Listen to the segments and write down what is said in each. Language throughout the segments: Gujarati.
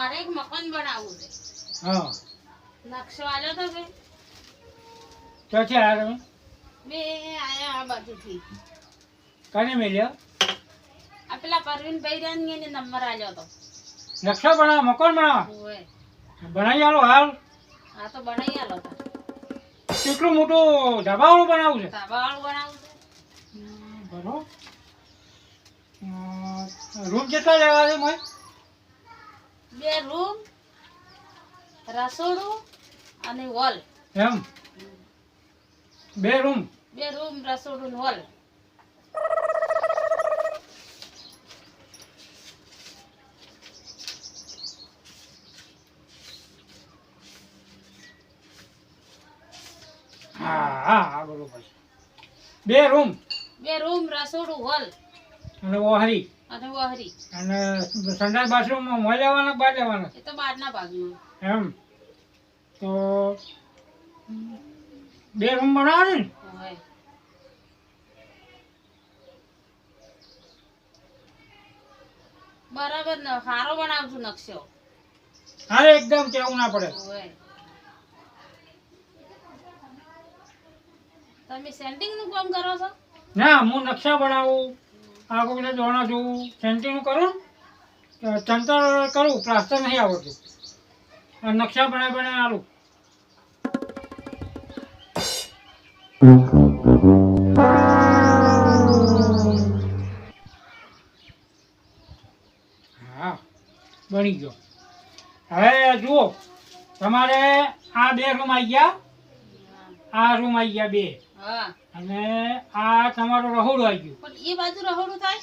મારે એક મકાન બનાવવું છે. હા નકશો આલ્યો તો કે ચોથી આ તમે બે આયા આ બાજુથી. કને મેલ્યો આ પેલા પરવીનભાઈ રહ્યા ને એને નંબર આલ્યો તો. નકશો બનાવો મકાન બનાવો ઓય બનાવી આલો હાલ આ તો બનાવી આલો તા. કેટલું મોટું ધાબાવાળું બનાવવું છે ધાબાવાળું બનાવવું છે. બરોબર રૂમ કેટલા લેવા છે મોય 2 રૂમ રસોડું અને હોલ. એમ 2 રૂમ 2 રૂમ રસોડું ને હોલ. હા હા હા બરોબર 2 રૂમ 2 રૂમ રસોડું હોલ અને ઓહરી અને વહરી. અને સંડાસ બાથરૂમ મોય લેવાના બાર લેવાના એ તો બહારના ભાગનું. એમ તો 2 રૂમ બનાવો ને ઓય બરાબર ને સારો બનાવશું નકશો. અરે એકદમ કેવું ના પડે ઓય તમે સેન્ટિંગ નું કામ કરો છો? ના હું નકશા બનાવું આગળ બધા દોણા જોઉં સેન્ટિંગ કરું ચંતર કરું પ્લાસ્ટર નહીં આવડતું અને નકશા બનાવી આલું હા બની ગયો. હવે જુઓ તમારે આ 2 રૂમ આવી ગયા આ રૂમ આવી ગયા 2 હા અને આ તમારું રહોડું આવી ગયું પણ એ બાજુ રહોડું થાય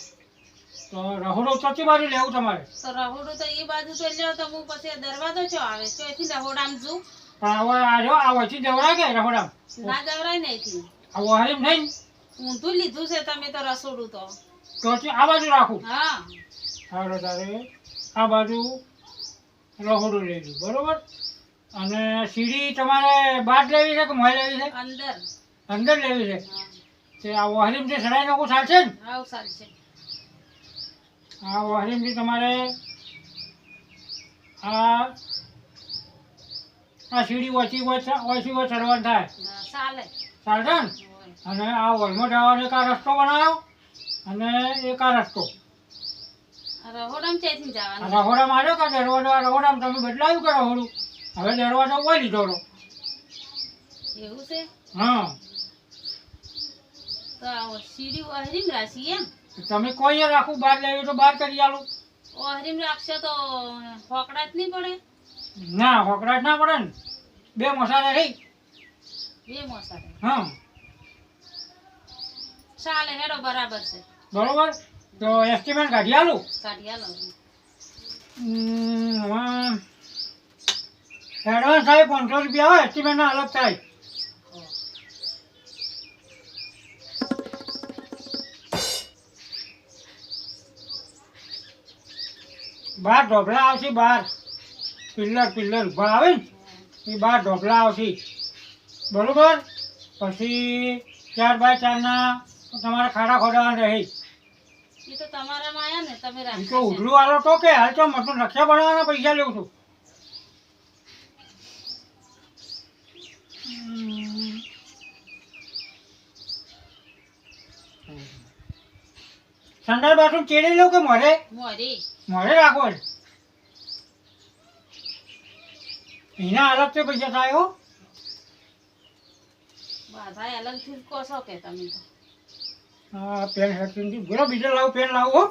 તો રહોડું ચોથી બાજુ લેવું તમારે તો રહોડું તો એ બાજુ તો લ્યો તો હું પછી દરવાજો છો આવે તો એથી રહોડામ જુ પણ હવે આ જો આ વચ્ચે જવરાય કે રહોડામ ના જવરાય ને એથી આ વહારીમ થઈને ઊંધું લીધું છે તમે તો રસોડું તો. ચોથી આ બાજુ રાખું હા હાલો તારે આ બાજુ રહોડું લેજો બરોબર અને સીડી તમારે બહાર લેવી છે કે મોય લેવી છે અંદર. અંદર લેવી છે હા તે આ વહારીમથી સડાઈ નાખું ચાલશે ને હાવ ચાલશે. આ વહારીમથી તમારે આ આ સીડી ઓછી ચડવાનું થાય હા, ચાલે. ચાલશે ને ઓય. અને આ હોલમાં જવાનો એક આ રસ્તો બનાવ્યો અને એક આ રસ્તો આ રહોડામ ચેથી આ જવાનું? રહોડામાં આવ્યો કે દરવાજો આ રહોડામાં તમે બદલાવ્યું કે રહોડું હવે દરવાજો કોઈ લીધો રહો એવું છે હા તો આ સીડી ઓહરીમ રાખી એમ? તમે કોઈ રાખું બહાર લેવી તો બહાર કરી આલું ઓહરીમ રાખશો તો હોકડા જ નહીં પડે? ના હોકરાટ ના પડે ને 2 મસાલા રહી 2 મોસારે હા ચાલે હેડો બરાબર છે. બરોબર તો એસ્ટિમેટ કાઢી આલું કાઢી આલો. એડવાન્સ થાય 500 રૂપિયા હોય એસ્ટિમેટ ના અલગ થાય બાર ઢોકળા આવશે બાર પિલ્લર ઉભા આવે ને એ બાર ઢોકળા આવશે બરોબર પછી 4x4 ના તમારે ખાડા ખોડાવાના રહે એ તો તમારામાં આયા ને તમે એ તો રાખશો છે. ઉઘલું આલો તો કે હાલ તો મતલબ નકશા બનાવવાના પૈસા લેવું છું સંડાસ બાથરૂમ ચેડી લઉં કે મોરે મોરી મોરે રાખો ને એના અલગથી પૈસા થાય હો બધા અલગથી કહો છો કે તમે તો. હા પેન હેઠી બોલો બીજો લાવું પેન લાવું હો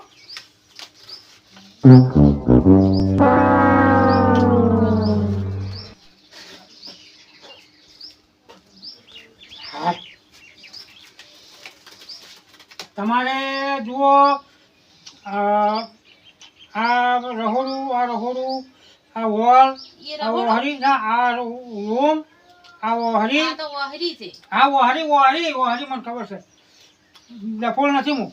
હા. તમારે જુઓ આ રહોડું આ હોલ એ આ રહોડું? વહરી ના આ રૂમ આ વહરી આ તો ઓહરી છે. હા વહરી મને ખબર છે લફોળ નથી હું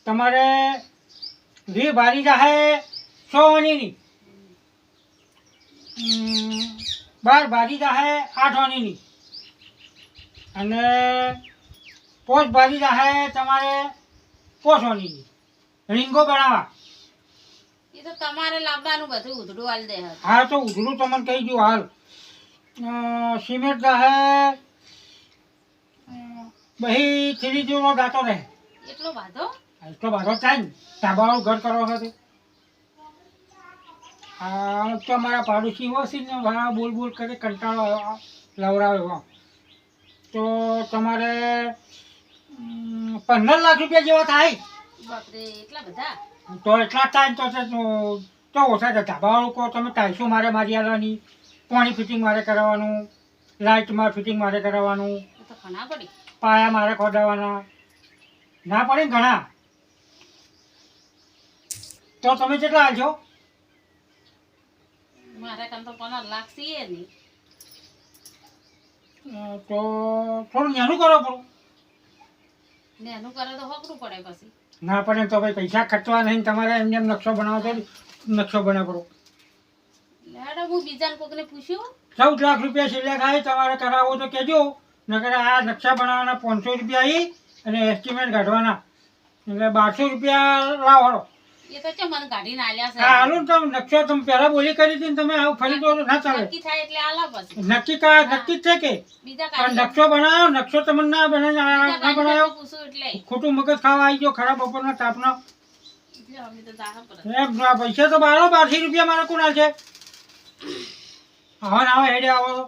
તમારે વી ભારી જાહે 100 વાણીની 12 ભારી જાહે 8 વાણીની અને પોચ ભારી જાહે તમારે 5 વાણીની રીંગો બનાવવા એ તો તમારે લાવવાનું બધું ઉધડું હાલ દે હવે. હા તો ઉધરું તમને કહી દઉં હાલ સિમેન્ટ હે બહી થ્રી જેવો ગાતો રહે એટલો બાધો એટલો બારો થાય ને ધાબાવાળું ઘર કરવા ખાતે હા તો મારા પાડોશી હશે ને ઘણા બોલ બોલ કરે કંટાળો લવડાવે એવો તો તમારે 15 લાખ રૂપિયા જેવા થાય બાપરે એટલા બધા તો એટલા જ થાય ને તો ઓછા છે ધાબાવાળું કહો તમે ટાઈસો મારે મારી આવવાની પાણી ફિટિંગ મારે કરાવવાનું લાઇટમાં ફિટિંગ મારે કરાવવાનું એ તો ઘણા પડી પાયા મારે ખોદાવાના ના પડે ને ઘણા તો તમે કેટલા હાલશો મારા કામ તો 15 લાખ સીએ નહીં તો થોડું નાનું કરો પડું ને એનું કરે તો હોકરું પડે પછી ના પડે ને તો ભાઈ પૈસા ખર્ચવા નહીં તમારે એમને એમ નકશો બનાવો તો નકશો બનાવો લેડો હું બીજાને કોકને પૂછ્યું 14 લાખ રૂપિયા સિલેક્ટ થાય તમારે કરાવો તો કહેજો નકર આ નકશા બનાવવાના 500 રૂપિયા આવી અને એસ્ટિમેટ કાઢવાના એટલે 1200 રૂપિયા લાવો એ તો ચમ મને કાઢીને આલ્યા છે હા હાલું તમે નકશો તમે પહેલા બોલી કરી હતી ને તમે આવું ફરી તો ના ચાલે નક્કી થાય એટલે આલા પછી નક્કી જ છે કે બીજા પણ કાઢી નકશો બનાવ્યો નકશો તમને ના બનાવ્યો ના બનાવ્યો પૂછું એટલે ખોટું મગજ ખાવા આવી ગયો ખરાબ બપોરના તાપનો એટલે અમે તો જાહા પર એમ આ પૈસા તો 1200 રૂપિયા મારે કોણ છે હવે ના હેડે આવો તો